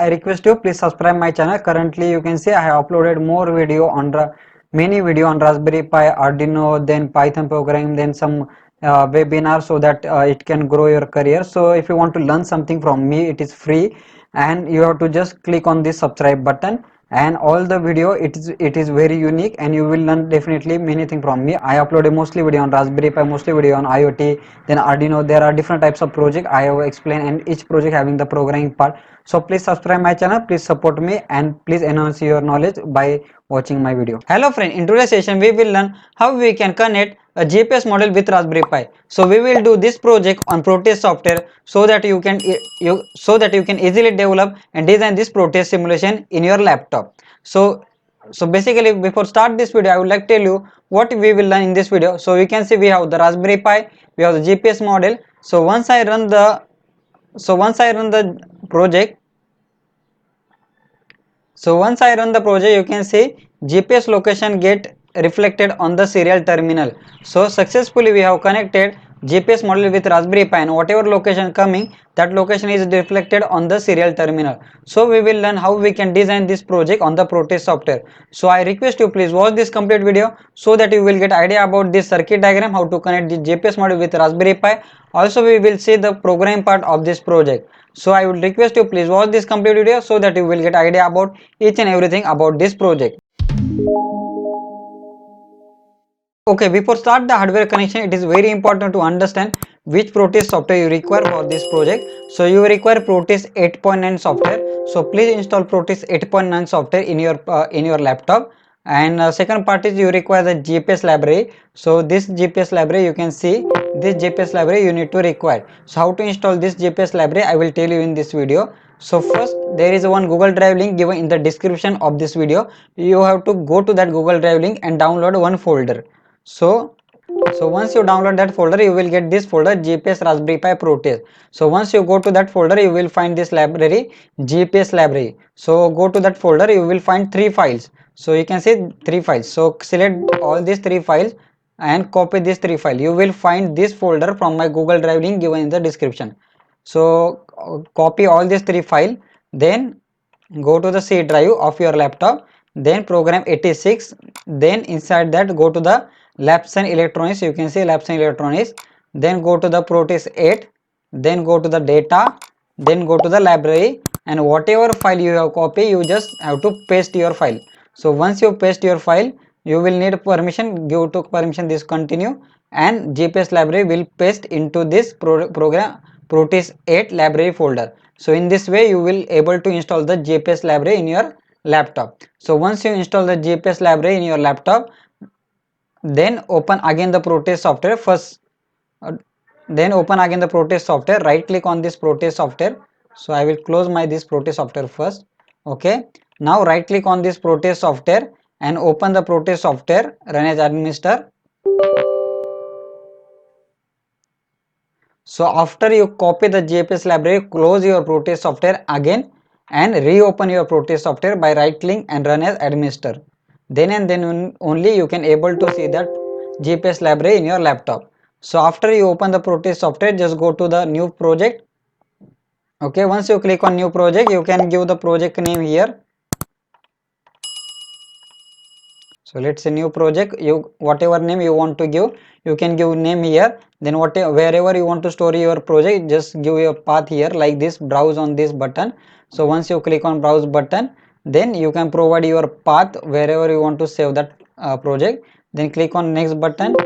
I request you please subscribe my channel. Currently you can see I have uploaded more video on many video on Raspberry Pi, Arduino, then Python programming, then some webinar, so that it can grow your career. So if you want to learn something from me, it is free, and you have to just click on this subscribe button, and all the video, it is very unique, and you will learn definitely many things from me. I uploaded mostly video on Raspberry Pi, mostly video on IoT, then Arduino. There are different types of project I have explained, and each project having the programming part. So please subscribe my channel, please support me, and please enhance your knowledge by watching my video. Hello friend, in today's session we will learn how we can connect a GPS model with Raspberry Pi. So we will do this project on Proteus software, so that you can easily develop and design this Proteus simulation in your laptop. So basically, before start this video, I would like to tell you what we will learn in this video. So you can see we have the Raspberry Pi, we have the GPS model. So project once I run the project, you can see GPS location get reflected on the serial terminal. So successfully we have connected GPS model with Raspberry Pi, and whatever location coming, that location is reflected on the serial terminal. So we will learn how we can design this project on the Proteus software. So I request you please watch this complete video, so that you will get idea about this circuit diagram, how to connect the GPS model with Raspberry Pi. Also we will see the program part of this project. So I would request you please watch this complete video, so that you will get idea about each and everything about this project. Okay, before start the hardware connection, it is very important to understand which Proteus software you require for this project. So you require Proteus 8.9 software. So please install Proteus 8.9 software in your laptop. And second part is you require the GPS library. So this GPS library, you can see this GPS library you need to require. So how to install this GPS library, I will tell you in this video. So first, there is one Google Drive link given in the description of this video. You have to go to that Google Drive link and download one folder. So once you download that folder, you will get this folder, GPS Raspberry Pi Proteus. So once you go to that folder, you will find this library, GPS library. So go to that folder, you will find three files. So you can see three files. So select all these three files and copy these three files. You will find this folder from my Google Drive link given in the description. So copy all these three files, then go to the C drive of your laptop, then program 86, then inside that go to the Labs and Electronics. You can see Labs and Electronics, then go to the Proteus 8, then go to the data, then go to the library, and whatever file you have copy, you just have to paste your file. So once you paste your file, you will need permission, give to permission this continue, and GPS library will paste into this program Proteus 8 library folder. So in this way you will able to install the GPS library in your laptop. So once you install the GPS library in your laptop, then open again the Proteus software first. Then open again the Proteus software, right click on this Proteus software. So I will close my this Proteus software first. Okay, now right click on this Proteus software and open the Proteus software, run as administrator. So after you copy the GPS library, close your Proteus software again and reopen your Proteus software by right click and run as administrator. Then only you can able to see that GPS library in your laptop. So after you open the Proteus software, just go to the new project. Okay, once you click on new project, you can give the project name here. So let's say new project, you whatever name you want to give, you can give name here. Then wherever you want to store your project, just give your path here like this, browse on this button. So once you click on browse button, then you can provide your path wherever you want to save that project. Then click on next button.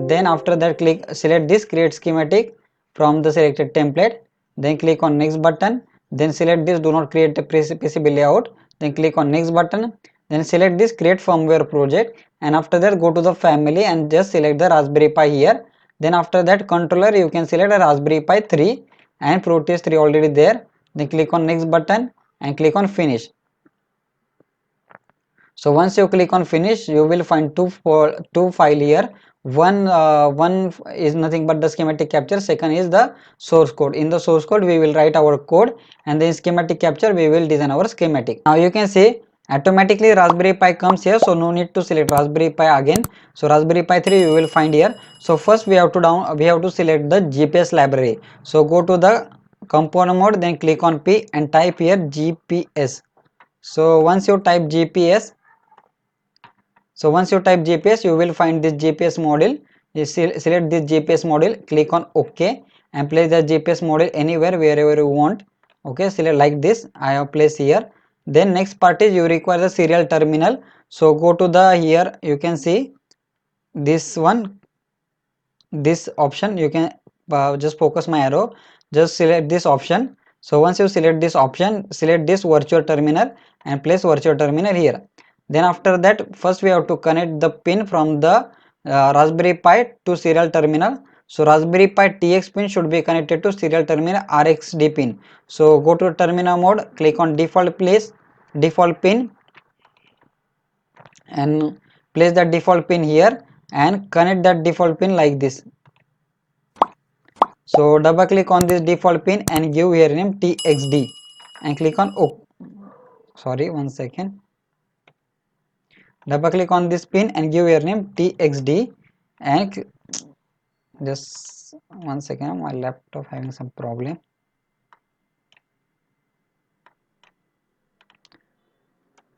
Then after that select this create schematic from the selected template. Then click on next button. Then select this do not create a PCB layout. Then click on next button. Then select this create firmware project, and after that go to the family and just select the Raspberry Pi here. Then after that controller, you can select a Raspberry Pi 3 and Proteus 3 already there. Then click on next button and click on finish. So once you click on finish, you will find two file here. One is nothing but the schematic capture, second is the source code. In the source code we will write our code, and then schematic capture we will design our schematic. Now you can see automatically Raspberry Pi comes here, so no need to select Raspberry Pi again. So Raspberry Pi 3 you will find here. So first we have to select the GPS library. So go to the component mode, then click on P and type here GPS. So once you type GPS, you will find this GPS module. You select this GPS module, click on OK and place the GPS module anywhere wherever you want. Okay, select like this. I have placed here. Then next part is you require the serial terminal. So go to the here, you can see this one, this option. You can just focus my arrow, just select this option. So once you select this option, select this virtual terminal and place virtual terminal here. Then after that, first we have to connect the pin from the Raspberry Pi to serial terminal. So Raspberry Pi TX pin should be connected to serial terminal RxD pin. So go to terminal mode, click on default place, default pin, and place the default pin here and connect that default pin like this. So double click on this default pin and give here name TXD and click on OK. Sorry, one second. Double click on this pin and give your name TXD and just one second. My laptop having some problem.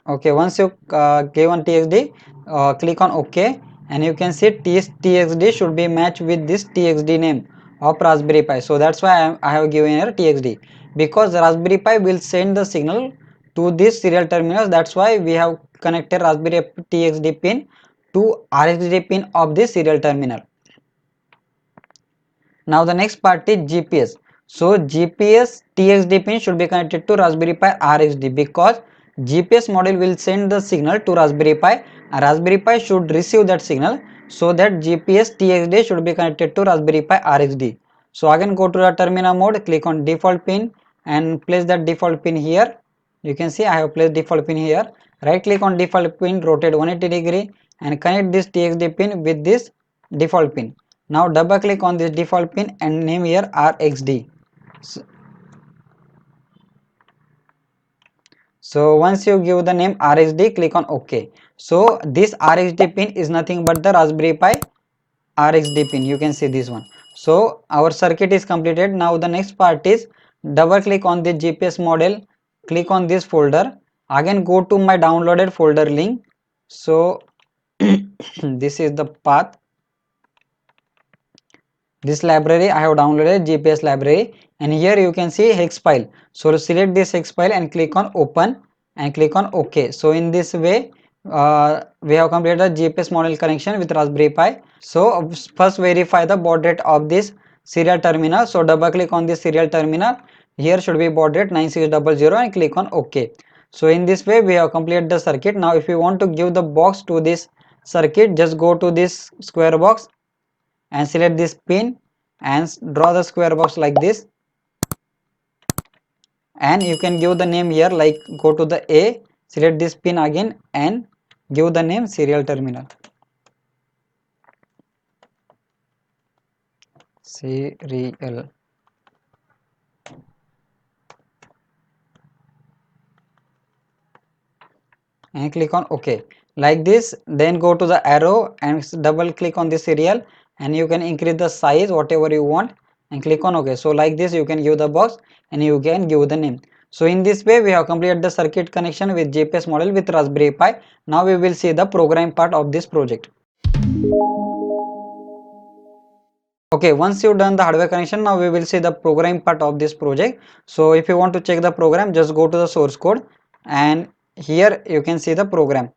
Okay, once you give on TXD, click on OK and you can see TXD should be matched with this TXD name of Raspberry Pi. So that's why I have given here TXD, because Raspberry Pi will send the signal to this serial terminals. That's why we have connected Raspberry TXD pin to RxD pin of this serial terminal. Now the next part is GPS. So GPS TXD pin should be connected to Raspberry Pi RxD, because GPS module will send the signal to Raspberry Pi and Raspberry Pi should receive that signal, so that GPS TXD should be connected to Raspberry Pi RxD. So again go to the terminal mode, click on default pin and place that default pin here. You can see I have placed default pin here. Right click on default pin, rotate 180 degree and connect this TXD pin with this default pin. Now double click on this default pin and name here RxD. So once you give the name RxD, click on OK. So this RxD pin is nothing but the Raspberry Pi RxD pin. You can see this one. So our circuit is completed. Now the next part is double click on the GPS model, click on this folder. Again go to my downloaded folder link. So this is the path. This library I have downloaded GPS library, and here you can see hex file. So select this hex file and click on open and click on OK. So in this way we have completed the GPS model connection with Raspberry Pi. So first verify the baud rate of this serial terminal. So double click on this serial terminal. Here should be baud rate 9600 and click on OK. So in this way we have completed the circuit. Now if you want to give the box to this circuit, just go to this square box and select this pin and draw the square box like this, and you can give the name here, like go to the A, select this pin again and give the name serial terminal. Serial. And click on OK like this. Then go to the arrow and double click on the serial and you can increase the size whatever you want and click on OK. So like this you can give the box and you can give the name. So in this way we have completed the circuit connection with GPS model with Raspberry Pi. Now we will see the program part of this project. Okay, once you've done the hardware connection, now we will see the program part of this project. So if you want to check the program, just go to the source code and here you can see the program.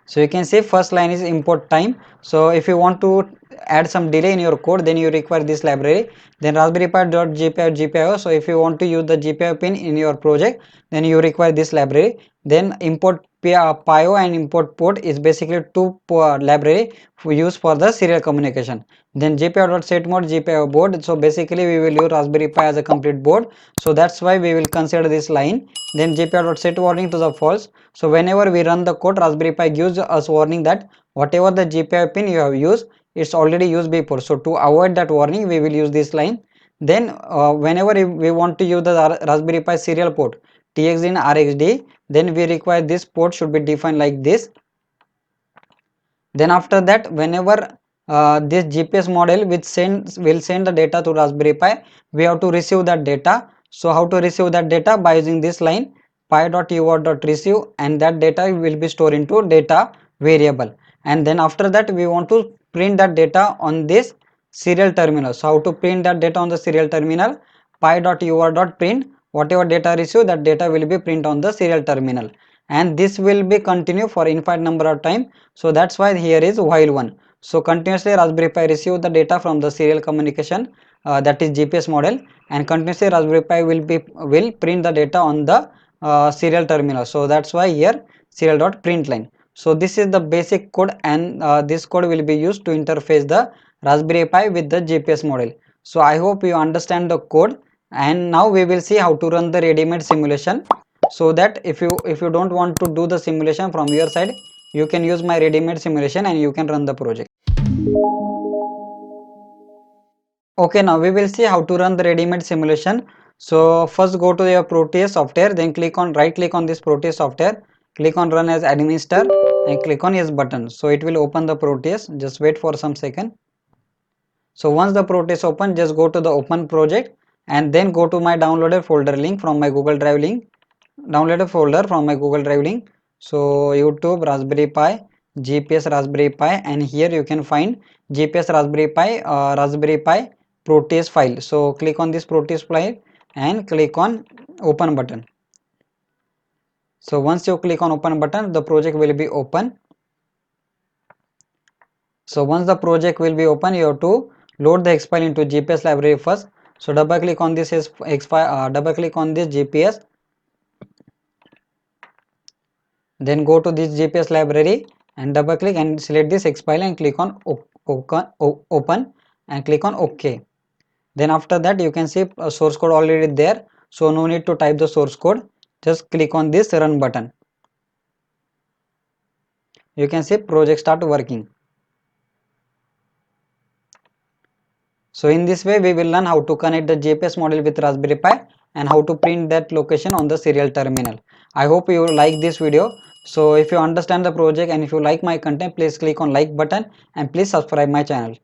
So you can see first line is import time. So if you want to add some delay in your code, then you require this library. Then Raspberry Pi.gpio GPIO. So if you want to use the GPIO pin in your project, then you require this library. Then import PIO and import port is basically two library we use for the serial communication. Then GPIO.setMode GPIO board. So basically we will use Raspberry Pi as a complete board. So that's why we will consider this line. Then GPIO.set warning to the false. So whenever we run the code, Raspberry Pi gives us warning that whatever the GPIO pin you have used, it's already used before. So to avoid that warning, we will use this line. Then whenever we want to use the Raspberry Pi serial port TXD and RxD, then we require this port should be defined like this. Then after that, whenever this GPS model which will send the data to Raspberry Pi. We have to receive that data. So how to receive that data? By using this line pi.ur.receive, and that data will be stored into data variable, and then after that we want to print that data on this serial terminal. So how to print that data on the serial terminal? Pi.ur.print, whatever data received, that data will be print on the serial terminal, and this will be continue for infinite number of time. So that's why here is while one. So continuously Raspberry Pi receive the data from the serial communication, that is GPS model, and continuously Raspberry Pi will print the data on the serial terminal. So that's why here serial.println. So this is the basic code, and this code will be used to interface the Raspberry Pi with the GPS model. So I hope you understand the code, and now we will see how to run the ready-made simulation. So that if you don't want to do the simulation from your side, you can use my ready-made simulation and you can run the project. Okay, now we will see how to run the ready-made simulation. So first go to your Proteus software, then right click on this Proteus software, click on run as administrator and click on yes button. So it will open the Proteus. Just wait for some second. So once the Proteus open, just go to the open project and then go to my downloaded folder link from my Google Drive link. Download a folder from my Google Drive link. So YouTube Raspberry Pi, GPS Raspberry Pi, and here you can find GPS Raspberry Pi Proteus file. So click on this Proteus file and click on open button. So once you click on open button, the project will be open. So once the project will be open, you have to load the X file into GPS library first. So double click on this X file, double click on this GPS, then go to this GPS library and double click and select this X file and click on open and click on OK. Then after that you can see a source code already there, so no need to type the source code, just click on this run button. You can see project start working. So in this way we will learn how to connect the GPS model with Raspberry Pi and how to print that location on the serial terminal. I hope you like this video. So if you understand the project and if you like my content, please click on like button and please subscribe my channel.